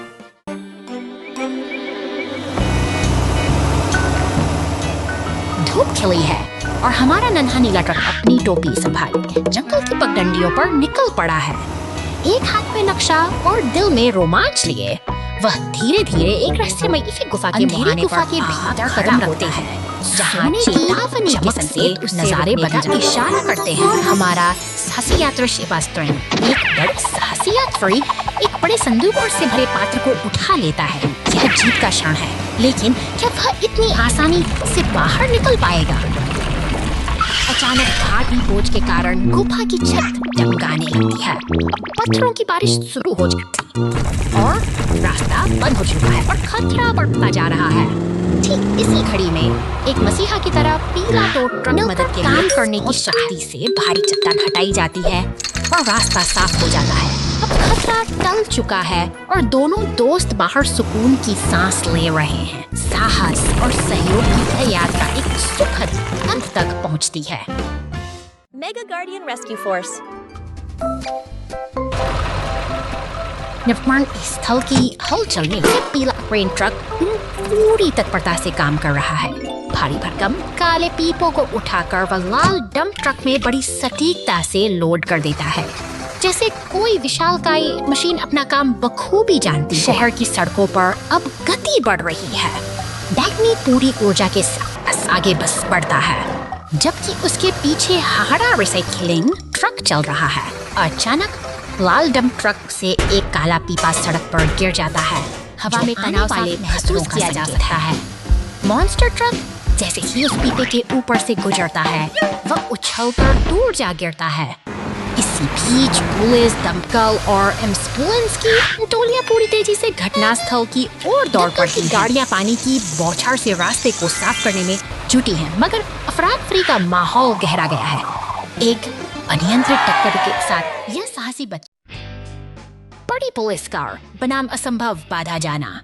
Speaker 1: धूप खिली है और हमारा नन्हा नीला ट्रक अपनी टोपी संभाले जंगल की पगडंडियों पर निकल पड़ा है। एक हाथ में नक्शा और दिल में रोमांच लिए वह धीरे धीरे एक रहस्यमयी गुफा के मुहाने पर भीतर कदम रखते हैं, जहां चेतावनी के संकेत नजारे बदलने इशारा करते हैं। हमारा साहसी यात्री सेबास्टियन एक बड़े साहसी यात्री एक बड़े संदूक और से भरे पात्र को उठा लेता है। यह जीत का क्षण है, लेकिन क्या वह इतनी आसानी से बाहर निकल पाएगा? अचानक भारी बोझ के कारण गुफा की छत डगमगाने लगती है। पत्थरों की बारिश शुरू हो जाती है और रास्ता बंद हो चुका है और खतरा बढ़ता जा रहा है। ठीक इसी घड़ी में एक मसीहा की तरह पीला टोट ट्रक मदद के काम करने की शक्ति से भारी चट्टान हटाई जाती है और रास्ता साफ हो जाता है। अब खतरा टल चुका है और दोनों दोस्त बाहर सुकून की सांस ले रहे हैं। साहस और सहयोग की यह यात्रा एक सुखद अंत तक पहुंचती है।
Speaker 3: Mega Guardian Rescue Force.
Speaker 1: निर्माण स्थल की हलचल में पीला क्रेन ट्रक पूरी तत्परता से काम कर रहा है। भारी भरकम काले पीपों को उठाकर वह लाल डंप ट्रक में बड़ी सटीकता से लोड कर देता है, जैसे कोई विशालकाय मशीन अपना काम बखूबी जानती है। शहर की सड़कों पर अब गति बढ़ रही है। बैगनी पूरी ऊर्जा के साथ आगे बस बढ़ता है, जबकि उसके पीछे हाड़ा रिसाइकलिंग ट्रक चल रहा है। अचानक लाल डंप ट्रक से एक काला पीपा सड़क पर गिर जाता है। हवा में तनाव वाले महसूस किया जा सकता है। मॉन्स्टर ट्रक जैसे ही उस पीपे के ऊपर से गुजरता है, वह उछलकर दूर जा गिरता है। इसी बीच पुलिस, दमकल और एम्बुलेंस की टोलियां पूरी तेजी से घटनास्थल की ओर दौड़ पड़ती हैं। गाड़ियां पानी की बौछार से रास्ते को साफ करने में जुटी हैं, मगर अफरा-तफरी का माहौल गहरा गया है। एक अनियंत्रित टक्कर के साथ यह साहसी बड़ी पुलिस कार बनाम असंभव बाधा जाना।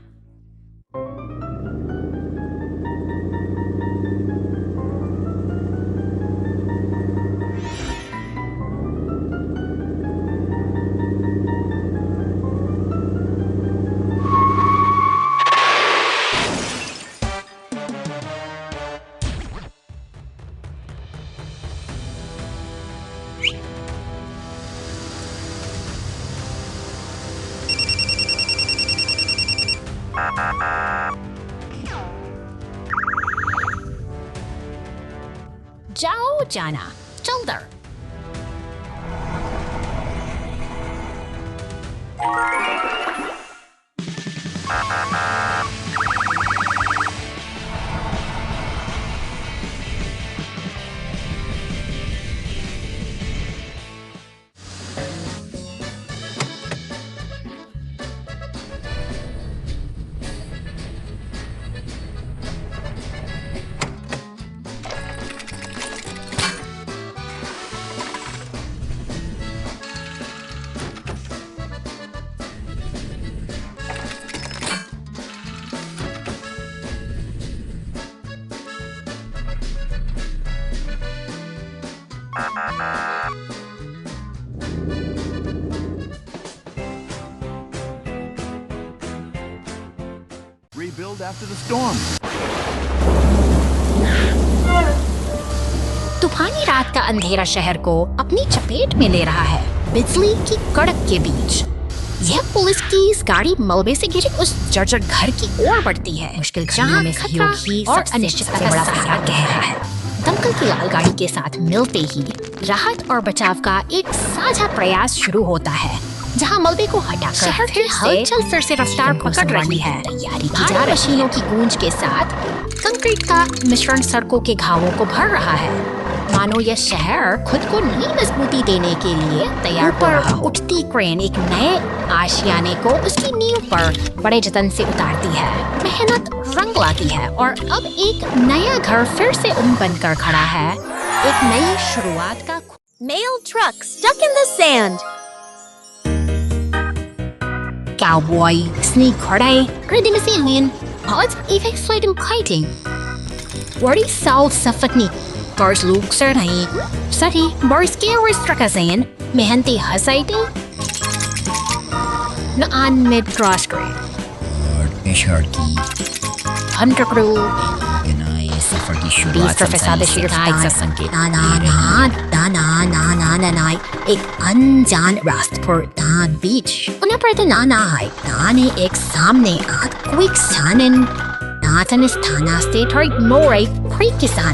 Speaker 1: जाओ जाना चलदर।
Speaker 5: Rebuild after the storm.
Speaker 1: तूफानी रात का अंधेरा शहर को अपनी चपेट में ले रहा है, बिजली की कड़क के बीच। यह पुलिस की इस गाड़ी मलबे से घिरे उस जर्जर घर की ओर बढ़ती है, मुश्किल जहां में खतरा और अनिश्चितता का बड़ा पहरा गहरा है। दमकल की लाल गाड़ी के साथ मिलते ही राहत और बचाव का एक साझा प्रयास शुरू होता है, जहां मलबे को हटाकर शहर की हलचल फिर से रफ्तार पकड़ रही है। तैयारी की जा रही मशीनों की गूंज के साथ कंक्रीट का मिश्रण सड़कों के घावों को भर रहा है, मानो यह शहर खुद को नई मजबूती देने के लिए तैयार हो रहा हो। उठती क्रेन एक नए आशियाने को उसकी नींव पर बड़े जतन से उतारती है। मेहनत रंग लाती है और अब एक नया घर फिर से बनकर खड़ा है, एक नई शुरुआत का।
Speaker 3: Mail truck stuck in the sand.
Speaker 1: Cowboy, sneakkarij, redimisiën, had even sluiten kiting. Wordt die zelf safetnie, cars looks er niet. Sorry, bars keer strukken zijn, mehanti hasaiting. Na aan mid cross grade.
Speaker 6: Sharky,
Speaker 1: Hunter crew,
Speaker 6: सफर की
Speaker 1: बीस
Speaker 6: शुरुआत
Speaker 1: professor
Speaker 6: से संकेत
Speaker 1: ना एक अनजान रास्ते पर दान बीच उन्हें पर ना है दाने एक सामने आत क्विक सानन नातन स्थाना स्टेट और मोरे क्विक किसान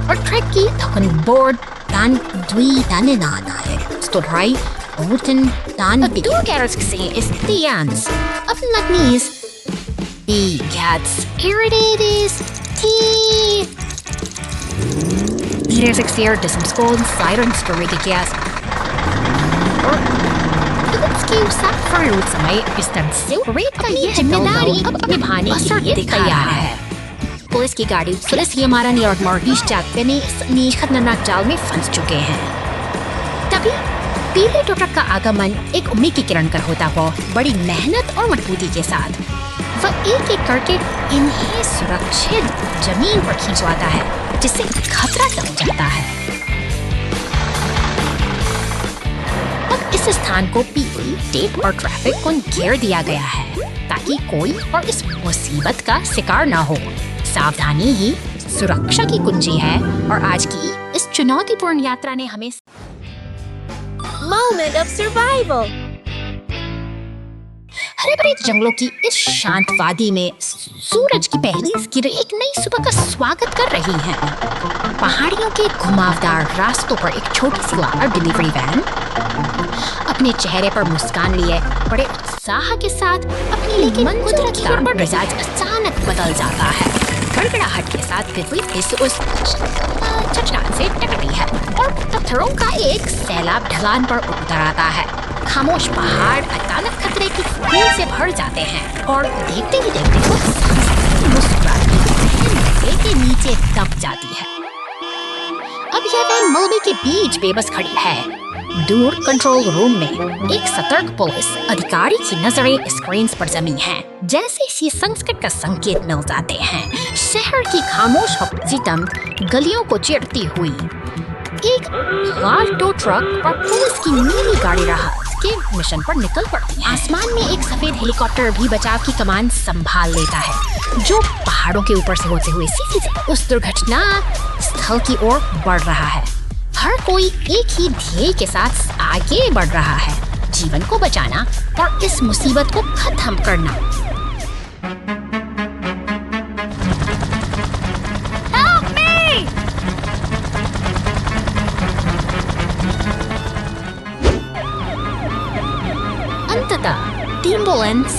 Speaker 1: और ट्रैक की थकन बोर्ड दान द्वी दाने ना है स्टोराई ओटन दान दो कैरेट्स से इस दियांस अब नटनीस the cats here it is tea leaders exterior some scold sirens to read the gas और क्यों सब फरूट समय इस तरह से रेट का ये जिम्मेदारी अब निभाने के लिए तैयार है। पुलिस की गाड़ी पुलिस ही हमारा न्यूयॉर्क मॉर्गेज चाकते ने इस खतरनाक जाल में फंस चुके हैं। तभी पीले ट्रक का आगमन एक उम्मीद की किरण कर होता हुआ बड़ी मेहनत और मजबूती के साथ वह एक एक करके इन्हें सुरक्षित जमीन पर खींचवाता है, जिससे खतरा टल जाता है। अब इस स्थान को पीली टेप और ट्रैफिक को घेर दिया गया है ताकि कोई और इस मुसीबत का शिकार ना हो। सावधानी ही सुरक्षा की कुंजी है और आज की इस चुनौतीपूर्ण यात्रा ने हमें
Speaker 3: Moment of survival.
Speaker 1: हरे भरे जंगलों की इस शांत वादी में सूरज की पहली किरण एक नई सुबह का स्वागत कर रही हैं। पहाड़ियों के घुमावदार रास्तों पर एक छोटी सी कार डिलीवरी वैन अपने चेहरे पर मुस्कान लिए बड़े उत्साह के साथ अपनी लेकिन कुदरत का मिजाज अचानक बदल जाता है। गड़गड़ाहट के साथ बिजली उस चट्टान से टकराती है और पत्थरों का एक सैलाब ढलान पर उतर आता है। खामोश पहाड़ अचानक खतरे की फूल से भर जाते हैं और देखते ही देखते वो मुस्कुराती के नीचे दब जाती है। अब यह वैन मलबे के बीच बेबस खड़ी है। दूर कंट्रोल रूम में एक सतर्क पुलिस अधिकारी की नजरें स्क्रीन पर जमी हैं। जैसे ही संकट का संकेत मिल जाते हैं, शहर की खामोश हफ्जीतम गलियों को चिरती हुई एक लाल टो ट्रक और पुलिस की नीली गाड़ी राहत के मिशन पर निकल पड़ती है। आसमान में एक सफेद हेलीकॉप्टर भी बचाव की कमान संभाल लेता है, जो पहाड़ों के ऊपर से होते हुए सीधे उस दुर्घटना स्थल की ओर बढ़ रहा है। हर कोई एक ही ध्येय के साथ आगे बढ़ रहा है, जीवन को बचाना और इस मुसीबत को खत्म करना। Help me! अंततः एम्बुलेंस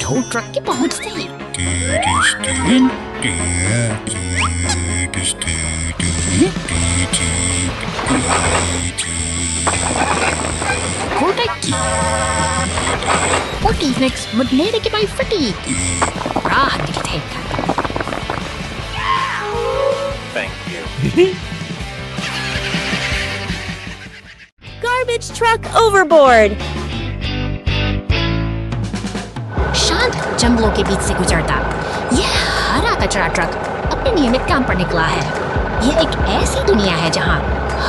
Speaker 1: टो ट्रक के पहुंचते ही Niks moet leren bij fatigue. Praat niet tegen.
Speaker 4: Thank you.
Speaker 3: Garbage truck overboard.
Speaker 1: शांत जंगलों के बीच से गुजरता यह हरा कचरा ट्रक अपने नियमित काम पर निकला है। यह एक ऐसी दुनिया है जहां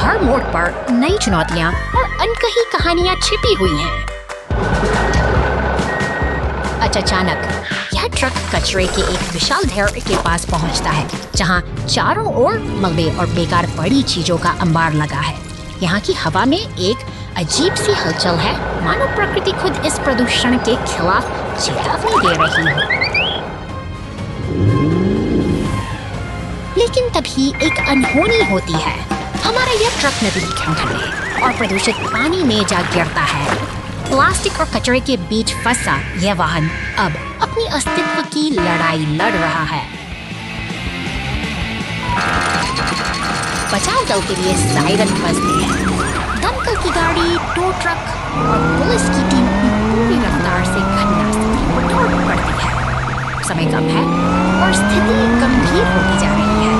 Speaker 1: हर मोड़ पर नई चुनौतियां और अनकही कहानियां छिपी हुई हैं। अचानक यह ट्रक कचरे के एक विशाल ढेर के पास पहुंचता है, जहां चारों ओर मलबे और बेकार पड़ी चीजों का अंबार लगा है। यहाँ की हवा में एक अजीब सी हलचल है, मानो प्रकृति खुद इस प्रदूषण के खिलाफ चेतावनी दे रही हो। लेकिन तभी एक अनहोनी होती है। हमारा यह ट्रक नदी के किनारे और प्रदूषित पानी में जा गिरता है। प्लास्टिक और कचरे के बीच फंसा यह वाहन अब अपनी अस्तित्व की लड़ाई लड़ रहा है। बचाव दल के लिए सायरन बजते हैं। दमकल की गाड़ी, टो ट्रक और पुलिस की टीम अपनी पूरी रफ्तार से घटनास्थल पर दौड़ पड़ती है। समय कम है और स्थिति गंभीर होती जा रही है।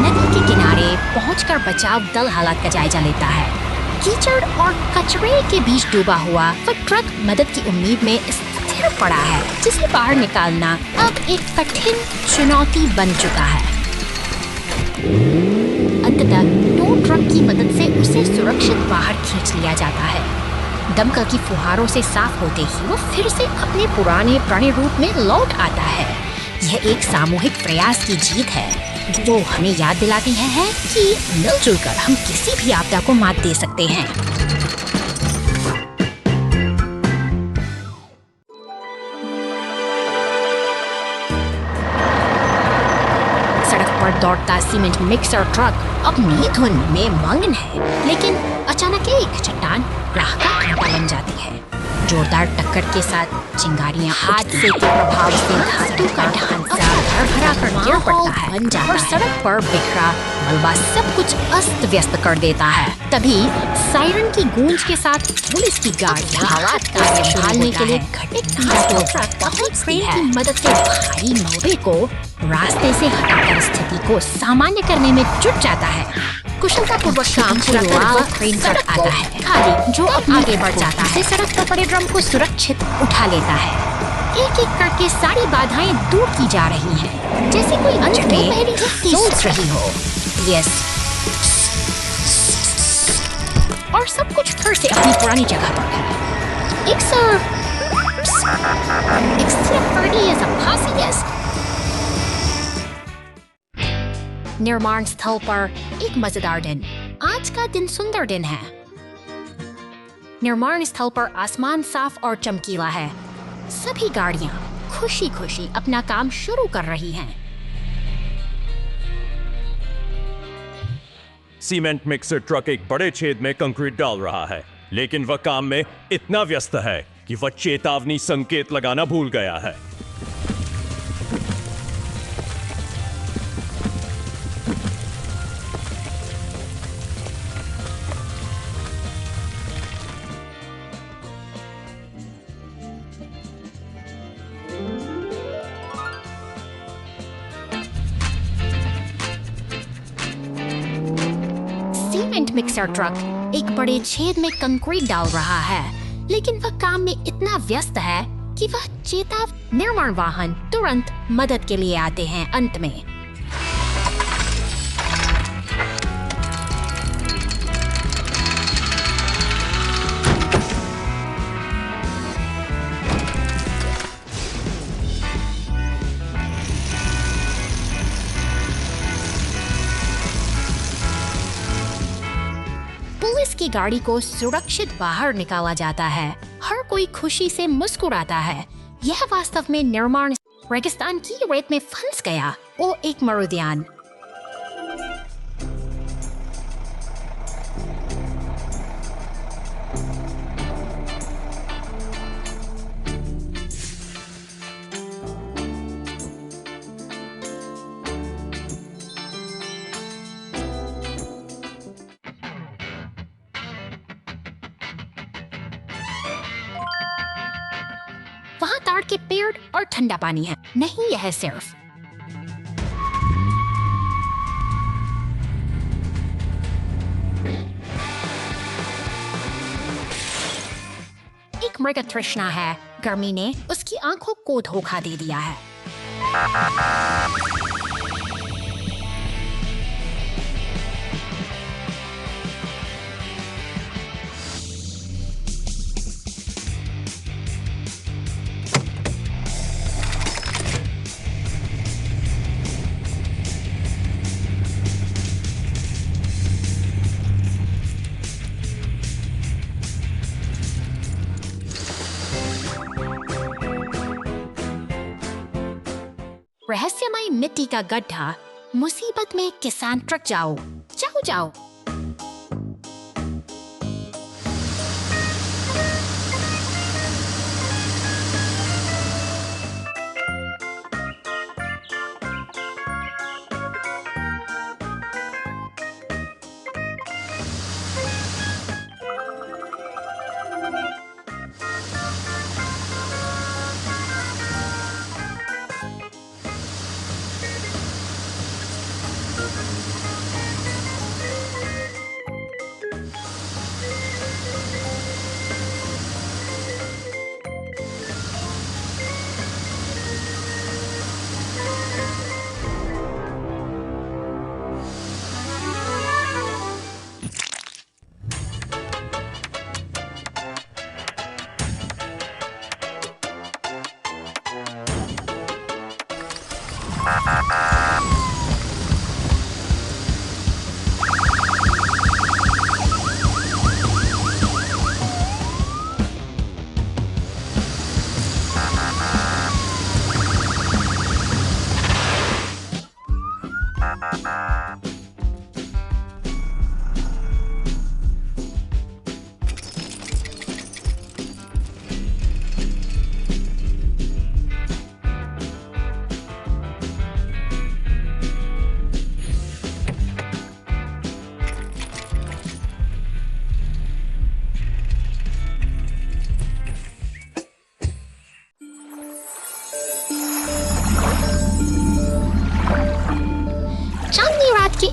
Speaker 1: नदी के किनारे पहुंचकर बचाव दल हालात का जायजा लेता है। कीचड़ और कचरे के बीच डूबा हुआ वह ट्रक मदद की उम्मीद में स्थिर पड़ा है, जिसे बाहर निकालना अब एक कठिन चुनौती बन चुका है। अंततः टो ट्रक की मदद से उसे सुरक्षित बाहर खींच लिया जाता है। दमकल की फुहारों से साफ होते ही वो फिर से अपने पुराने रूप में लौट आता है। यह एक सामूहिक प्रयास की जीत है जो हमें याद दिलाती है कि मिलजुल कर हम किसी भी आपदा को मात दे सकते हैं। सड़क पर दौड़ता सीमेंट मिक्सर ट्रक अपनी धुन में मगन है, लेकिन अचानक एक चट्टान राह का कांटा बन जाती है। जोरदार टक्कर के साथ चिंगारियां हादसे के प्रभाव से धातु का ढांचा भरा कर गिर पड़ता है और सड़क पर बिखरा मलबा सब कुछ अस्त व्यस्त कर देता है। तभी सायरन की गूंज के साथ पुलिस की गाड़ी हालात का संभालने के लिए क्रेन की मदद से भारी मलबे को रास्ते से हटाकर स्थिति को सामान्य करने में जुट जाता है। कुशलतापूर्वक काम पूरा कर क्रेन पर आता है, खाली जो आगे बढ़ जाता है, सड़क पर पड़े ड्रम को सुरक्षित उठा लेता है। एक एक करके सारी बाधाएं दूर की जा रही हैं, जैसे कोई अंत में सोच रही हो। यस, और सब कुछ फिर से अपनी पुरानी जगह पर है। निर्माण स्थल पर एक मजेदार दिन। आज का दिन सुंदर दिन है। निर्माण स्थल पर आसमान साफ और चमकीला है। सभी गाड़ियां खुशी खुशी अपना काम शुरू कर रही हैं।
Speaker 4: सीमेंट मिक्सर ट्रक एक बड़े छेद में कंक्रीट डाल रहा है, लेकिन वह काम में इतना व्यस्त है कि वह चेतावनी संकेत लगाना भूल गया है।
Speaker 1: सीमेंट मिक्सर ट्रक एक बड़े छेद में कंक्रीट डाल रहा है, लेकिन वह काम में इतना व्यस्त है कि वह निर्माण वाहन तुरंत मदद के लिए आते हैं। अंत में पुलिस की गाड़ी को सुरक्षित बाहर निकाला जाता है। हर कोई खुशी से मुस्कुराता है। यह वास्तव में निर्माण रेगिस्तान की रेत में फंस गया। वो एक मरुद्यान। वहाँ ताड़ के पेड़ और ठंडा पानी है। नहीं, यह सिर्फ एक मृग तृष्णा है। गर्मी ने उसकी आंखों को धोखा दे दिया है। रहस्यमय मिट्टी का गड्ढा। मुसीबत में किसान ट्रक जाओ जाओ जाओ।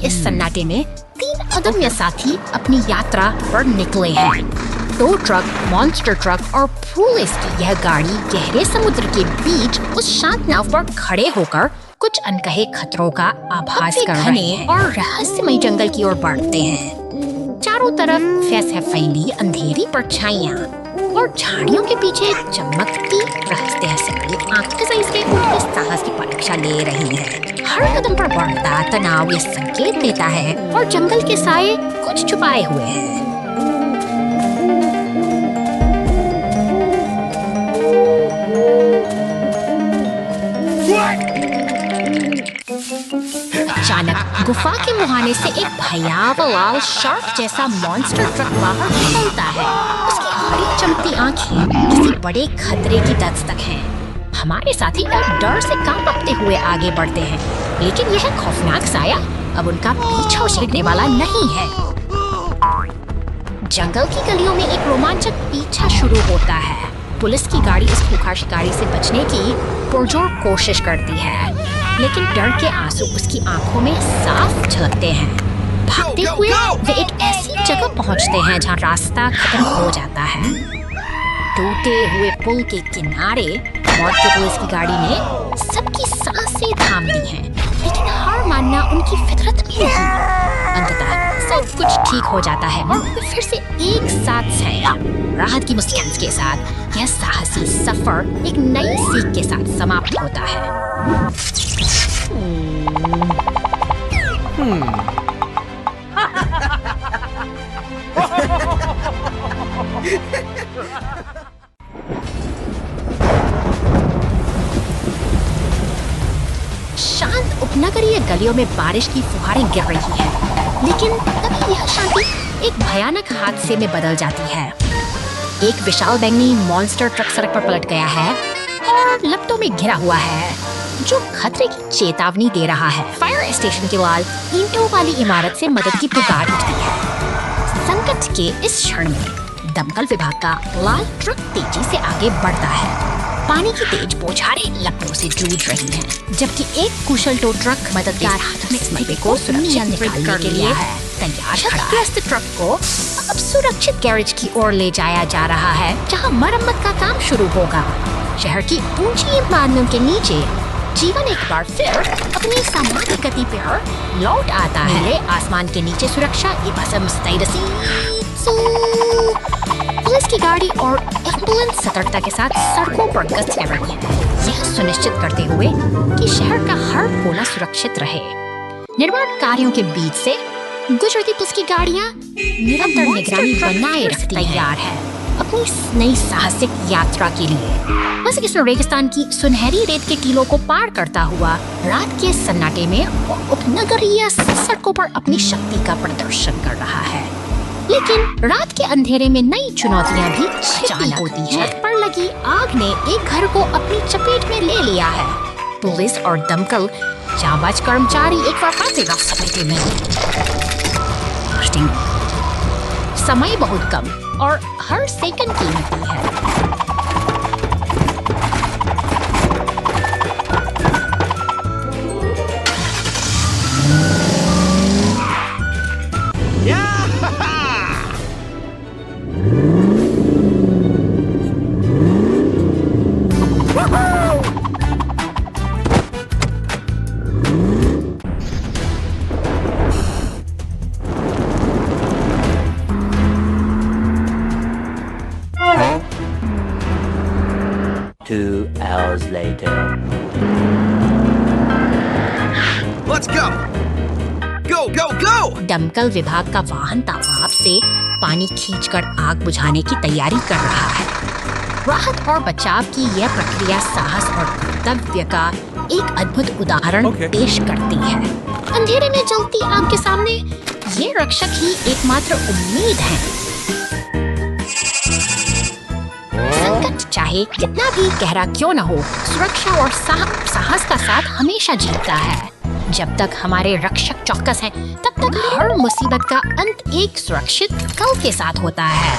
Speaker 1: इस सन्नाटे में 3 अदम्य साथी अपनी यात्रा पर निकले हैं। 2 ट्रक, मॉन्स्टर ट्रक और पुलिस की यह गाड़ी गहरे समुद्र के बीच उस शांत नाव पर खड़े होकर कुछ अनकहे खतरों का आभास कर रहे हैं और रहस्यमय जंगल की ओर बढ़ते हैं। चारों तरफ फैली अंधेरी परछाइयां और झाड़ियों के पीछे चमकती रहस्यमयी आंखें से उनके साहस की परीक्षा ले रही हैं। हर कदम पर बढ़ता तनाव ये संकेत देता है और जंगल के साए कुछ छुपाए हुए हैं। अचानक गुफा के मुहाने से एक भयावह लाल शार्क जैसा मॉन्स्टर ट्रक बाहर निकलता है। उसकी हरी चमकती आंखें किसी बड़े खतरे की दस्तक हैं। हमारे साथी डर से कांपते हुए आगे बढ़ते हैं, लेकिन यह खौफनाक साया अब उनका पीछा छीनने वाला नहीं है। जंगल की गलियों में एक रोमांचक पीछा शुरू होता है। पुलिस की गाड़ी इस खूंखार शिकारी से बचने की पुरजोर कोशिश करती है, लेकिन डर के आंसू उसकी आंखों में साफ झलकते हैं। भागते हुए वे एक ऐसी जगह पहुंचते हैं जहां रास्ता खत्म हो जाता है। टूटे हुए पुल के किनारे मौत की पुलिस की गाड़ी ने सबकी सांसें थाम दी हैं, लेकिन हार मानना उनकी फितरत में नहीं। अंततः सब कुछ ठीक हो जाता है और वे फिर से एक साथ हैं। राहत की मुस्कान के साथ यह साहसी सफर एक नई सीख के साथ समाप्त होता है। शांत उपनगरीय गलियों में बारिश की फुहारें गिर रही हैं, लेकिन तभी यह शांति एक भयानक हादसे में बदल जाती है। एक विशाल बैंगनी मॉन्स्टर ट्रक सड़क पर पलट गया है और लपटों में घिरा हुआ है, जो खतरे की चेतावनी दे रहा है। फायर स्टेशन के बाद ईंटों वाली इमारत से मदद की पुकार उठती है। संकट के इस क्षण में दमकल विभाग का लाल ट्रक तेजी से आगे बढ़ता है। पानी की तेज बौछारें लपटों से जूझ रही हैं, जबकि एक कुशल टो ट्रक मददगार हाथ में स्थिति को नियंत्रित करने के लिए तैयार खड़ा है। ट्रक को अब सुरक्षित गैरेज की ओर ले जाया जा रहा है, जहां मरम्मत का काम शुरू होगा। शहर की ऊंची इमारतों के नीचे जीवन एक बार फिर अपनी सामान्य गति पर लौट आता है। आसमान के नीचे सुरक्षा पुलिस की गाड़ी और एम्बुलेंस सतर्कता के साथ सड़कों पर गश्त कर रही है, यह सुनिश्चित करते हुए कि शहर का हर कोना सुरक्षित रहे। निर्माण कार्यों के बीच से गुजरती पुलिस की गाड़ियां निरंतर निगरानी बनाए रखती तैयार है अपनी नई साहसिक यात्रा के लिए। बस इस रेगिस्तान की सुनहरी रेत के टीलों को पार करता हुआ रात के सन्नाटे में उपनगरीय सड़कों पर अपनी शक्ति का प्रदर्शन कर रहा है। लेकिन रात के अंधेरे में नई चुनौतियां भी छिपी होती हैं। छत पर लगी आग ने एक घर को अपनी चपेट में ले लिया है। पुलिस और दमकल जांबाज कर्मचारी एक बार फिर से सपेटे में। समय बहुत कम और हर सेकंड कीमती है।
Speaker 7: later.
Speaker 5: Let's go! Go, go, go!
Speaker 1: दमकल विभाग का वाहन तालाब से पानी खींचकर आग बुझाने की तैयारी कर रहा है। राहत और बचाव की यह प्रक्रिया साहस और कर्तव्य का एक अद्भुत उदाहरण पेश करती है। अंधेरे में जलती आग के सामने ये रक्षक ही एकमात्र उम्मीद है। संकट चाहे कितना भी गहरा क्यों न हो, सुरक्षा और साहस का साथ हमेशा जीतता है। जब तक हमारे रक्षक चौकस हैं, तब तक हर मुसीबत का अंत एक सुरक्षित कल के साथ होता है।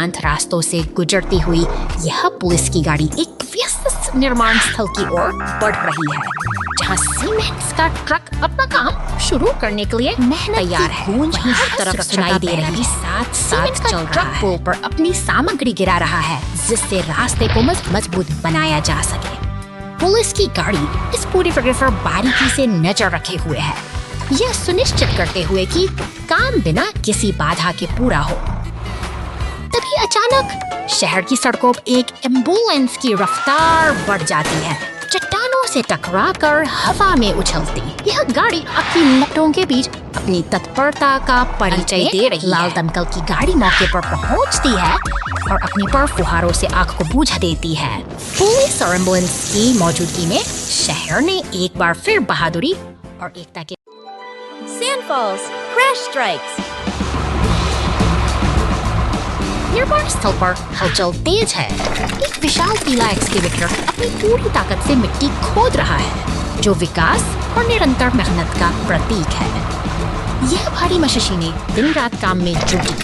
Speaker 1: शांत रास्तों से गुजरती हुई यह पुलिस की गाड़ी एक व्यस्त निर्माण स्थल की ओर बढ़ रही है, जहां सीमेंट का ट्रक अपना काम शुरू करने के लिए तैयार है। वहीं हर तरफ सुनाई दे रही साथ साथ चल रहा है। पुल पर अपनी सामग्री गिरा रहा है, जिससे रास्ते को मजबूत बनाया जा सके। पुलिस की गाड़ी इस पूरी प्रक्रिया पर बारीकी से नजर रखे हुए है, यह सुनिश्चित करते हुए कि काम बिना किसी बाधा के पूरा हो। तभी अचानक शहर की सड़कों पर एक एम्बुलेंस की रफ्तार बढ़ जाती है, चट्टानों से टकराकर हवा में उछलती। यह गाड़ी अपनी लपटों के बीच अपनी तत्परता का परिचय दे रही है। लाल दमकल की गाड़ी मौके पर पहुंचती है और अपनी पर फुहारों से आग को बुझा देती है। पुलिस और एम्बुलेंस की मौजूदगी में शहर ने एक बार फिर बहादुरी और एकता के
Speaker 3: Sand falls, crash strikes.
Speaker 1: निर्माण स्थल पर हलचल तेज है। एक विशाल पीला एक्सकेवेटर अपनी पूरी ताकत से मिट्टी खोद रहा है, जो विकास और निरंतर मेहनत का प्रतीक है। यह भारी मशीनें दिन रात काम में जुटी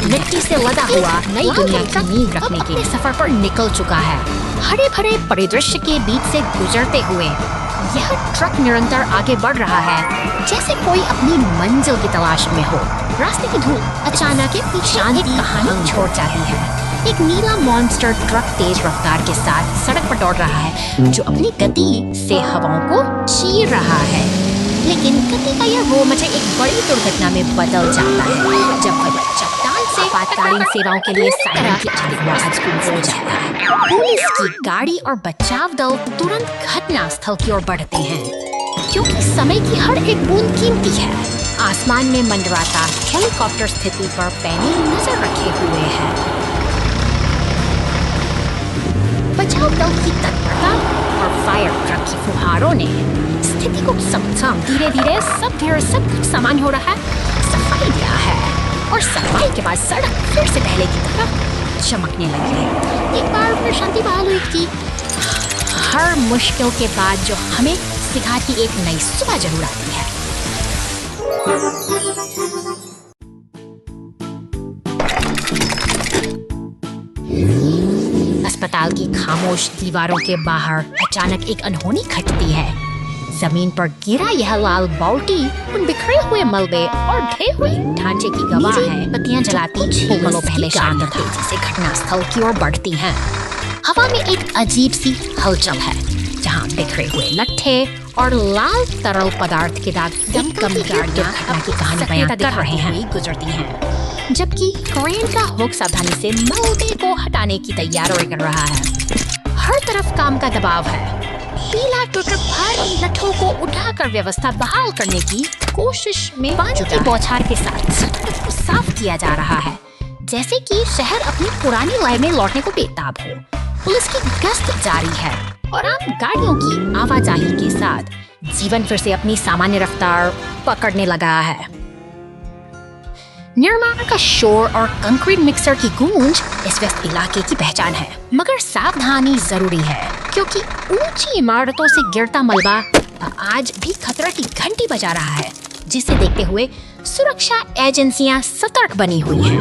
Speaker 1: मिट्टी से लदा हुआ नई दुनिया की नींव रखने के सफर पर निकल चुका है। हरे भरे परिदृश्य के बीच से गुजरते हुए यह ट्रक निरंतर आगे बढ़ रहा है, जैसे कोई अपनी मंजिल की तलाश में हो। रास्ते की धूल अचानक एक शांति कहानी छोड़ जाती है। एक नीला मॉन्स्टर ट्रक तेज रफ्तार के साथ सड़क पर दौड़ रहा है, जो अपनी गति से हवाओं को चीर रहा है। लेकिन गति का यह वो मुझे एक बड़ी दुर्घटना में बदल जाता है, जब वह चट्टान से आपातकालीन सेवाओं के लिए सायरन की आवाज हो जाता है। पुलिस की गाड़ी और बचाव दल तुरंत घटना स्थल की ओर बढ़ते हैं, क्योंकि समय की हर एक बूंद कीमती है। आसमान में मंडराता हेलीकॉप्टर स्थिति पर पैनी नजर रखे हुए है। बचाव दल की तत्परता और फायर ट्रक की फुहारों ने स्थिति को समझा। धीरे धीरे सब कुछ सामान्य हो रहा है। सफाई दिया है और सफाई के बाद सड़क फिर से पहले की तरह चमकने लगी है। एक बार फिर शांति बहाल हुई थी। हर मुश्किल के बाद जो हमें सिखाती एक नई सुबह जरूर आती है। अस्पताल की खामोश दीवारों के बाहर अचानक एक अनहोनी घटती है। जमीन पर गिरा यह लाल बाल्टी उन बिखरे हुए मलबे और ढे हुए ढांचे की गवाह है। बत्तियां जलाती पलों पहले शानदार तेजी से घटना स्थल की ओर बढ़ती हैं। हवा में एक अजीब सी हलचल है, जहां बिखरे हुए लट्ठे और लाल तरल पदार्थ के दाग कम गाड़ियां अपनी कहानी बयां कर रहे हैं गुजरती हैं, जबकि क्रेन का हुक सावधानी से मलबे को हटाने की तैयारी कर रहा है। हर तरफ काम का दबाव है। पीला ट्रक भारी लट्ठों को उठाकर व्यवस्था बहाल करने की कोशिश में पानी की बौछार के साथ सड़क को साफ किया जा रहा है, जैसे कि शहर अपनी पुरानी लय में लौटने को बेताब हो। पुलिस की गश्त जारी है और आम गाड़ियों की आवाजाही के साथ जीवन फिर से अपनी सामान्य रफ्तार पकड़ने लगा है। निर्माण का शोर और कंक्रीट मिक्सर की गूंज इस व्यस्त इलाके की पहचान है, मगर सावधानी जरूरी है, क्योंकि ऊंची इमारतों से गिरता मलबा आज भी खतरा की घंटी बजा रहा है, जिसे देखते हुए सुरक्षा एजेंसियां सतर्क बनी हुई हैं।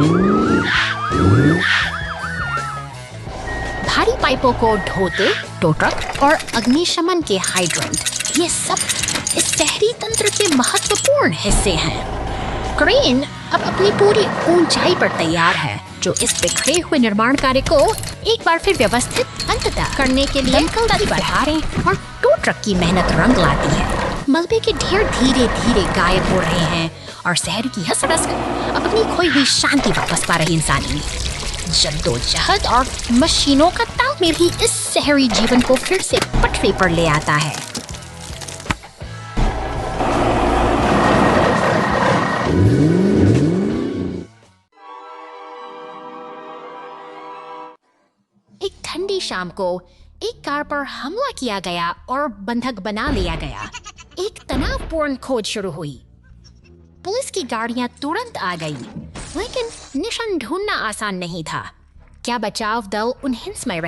Speaker 1: भारी पाइपों को ढोते टो ट्रक और अग्निशमन के हाइड्रेंट, ये सब इस शहरी तंत्र के महत्वपूर्ण हिस्से हैं। क्रेन अब अपनी पूरी ऊंचाई पर तैयार है, जो इस बिखरे हुए निर्माण कार्य को एक बार फिर व्यवस्थित अंततः करने के लिए गति बढ़ा रहे और टो ट्रक की मेहनत रंग लाती है। मलबे के ढेर धीरे धीरे गायब हो रहे हैं और शहर की हंस अपनी खोई हुई शांति वापस पा रही इंसानी में। जद्दोजहद और मशीनों का तालमेल ही इस शहरी जीवन को फिर से पटरी पर ले आता है। एक ठंडी शाम को एक कार पर हमला किया गया और बंधक बना लिया गया। एक तनावपूर्ण खोज शुरू हुई। पुलिस की गाड़ियां तुरंत आ गई, लेकिन निशान ढूंढना आसान नहीं था। क्या बचाव दल उन हिंसमय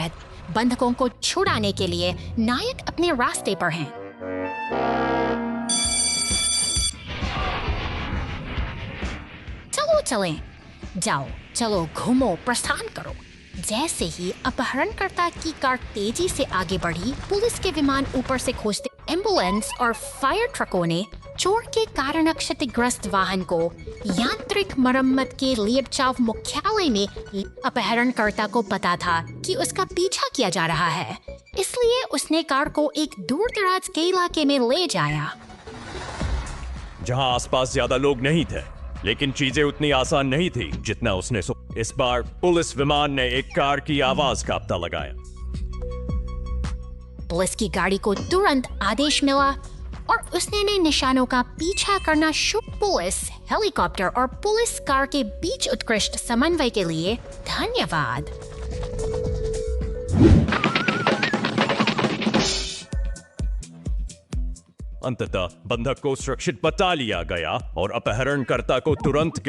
Speaker 1: बंधकों को छुड़ाने के लिए नायक अपने रास्ते पर हैं? चलो चलें, जाओ चलो घूमो, प्रस्थान करो। जैसे ही अपहरणकर्ता की कार तेजी से आगे बढ़ी, पुलिस के विमान ऊपर से खोजते एम्बुलेंस और फायर ट्रकों ने चोर के कारण क्षतिग्रस्त वाहन को यांत्रिक मरम्मत के लियबचाव मुख्यालय में। अपहरणकर्ता को पता था कि उसका पीछा किया जा रहा है, इसलिए उसने कार को एक दूर दराज के इलाके में ले जाया,
Speaker 4: जहां आसपास ज्यादा लोग नहीं थे। लेकिन चीजें उतनी आसान नहीं थी जितना उसने इस बार पुलिस विमान ने एक कार की आवाज का पता लगाया।
Speaker 1: पुलिस की गाड़ी को तुरंत आदेश मिला और उसने ने निशानों का पीछा करना शुरू। पुलिस हेलीकॉप्टर और पुलिस कार के बीच उत्कृष्ट समन्वय के लिए धन्यवाद।
Speaker 4: अंततः बंधक को सुरक्षित बचा लिया गया और अपहरणकर्ता को तुरंत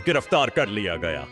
Speaker 4: गिरफ्तार कर लिया गया।